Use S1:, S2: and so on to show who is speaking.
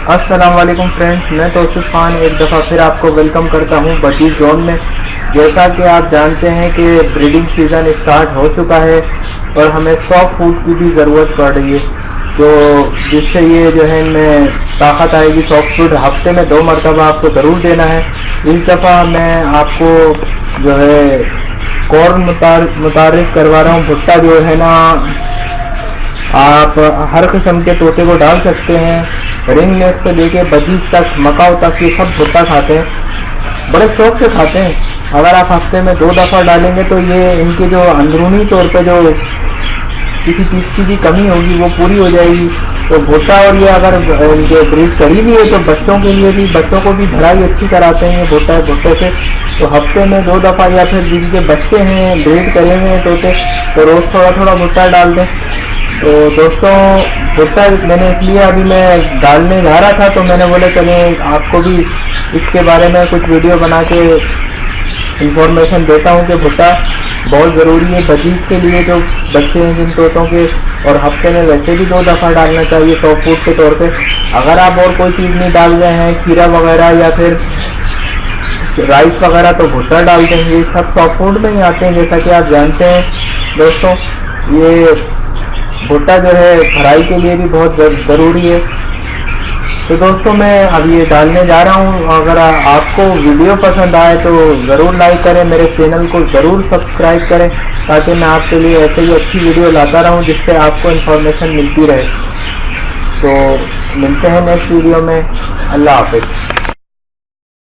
S1: अस्सलाम वालेकुम फ्रेंड्स, मैं तौसीफ खान एक दफ़ा फिर आपको वेलकम करता हूं बजीज जोन में। जैसा कि आप जानते हैं कि ब्रीडिंग सीज़न स्टार्ट हो चुका है और हमें सॉफ्ट फूड की भी ज़रूरत पड़ रही है, तो जिससे ये जो है इनमें ताकत आएगी। सॉफ्ट फूड हफ्ते में 2 मरतबा आपको ज़रूर देना है। इस दफ़ा मैं आपको जो है कॉर्न मुतारिफ करवा रहा हूँ। भुट्टा जो है ना, आप हर किस्म के तोते को डाल सकते हैं। रिंग नेक से लेके बजीज तक, मकाओ तक, ये सब भुट्टा खाते हैं, बड़े शौक से खाते हैं। अगर आप हफ्ते में 2 दफ़ा डालेंगे तो ये इनके जो अंदरूनी तौर पे जो किसी चीज़ की भी कमी होगी वो पूरी हो जाएगी। तो भुट्टा, और ये अगर इनके ब्रीड करी भी है तो बच्चों के लिए भी, बच्चों को भी भराई अच्छी कराते हैं ये भुट्टे से। तो हफ्ते में 2 दफ़ा या फिर जिनके बच्चे हैं, ब्रीड करे हुए हैं तोते, तो रोज़ थोड़ा थोड़ा भुट्टा डाल दें। तो दोस्तों, भुट्टा मैंने इसलिए अभी मैं डालने जा रहा था, तो मैंने बोला चलें आपको भी इसके बारे में कुछ वीडियो बना के इंफॉर्मेशन देता हूँ कि भुट्टा बहुत ज़रूरी है बजीज के लिए, जो बच्चे हैं जिन तोतों के। और हफ्ते में वैसे भी 2 दफ़ा डालना चाहिए सॉफ्ट फूड के तौर पे। अगर आप और कोई चीज़ नहीं डाल रहे हैं, खीरा वगैरह या फिर राइस वगैरह, तो भुट्टा डाल देंगे। सब सॉफ्ट फूड में ही आते हैं, जैसा कि आप जानते हैं दोस्तों। ये भुट्टा जो है भराई के लिए भी बहुत ज़रूरी है। तो दोस्तों, मैं अब ये डालने जा रहा हूँ। अगर आपको वीडियो पसंद आए तो ज़रूर लाइक करें, मेरे चैनल को ज़रूर सब्सक्राइब करें, ताकि मैं आपके लिए ऐसे ही अच्छी वीडियो लाता रहूँ जिससे आपको इन्फॉर्मेशन मिलती रहे। तो मिलते हैं नेक्स्ट वीडियो में। अल्लाह हाफ़िज़।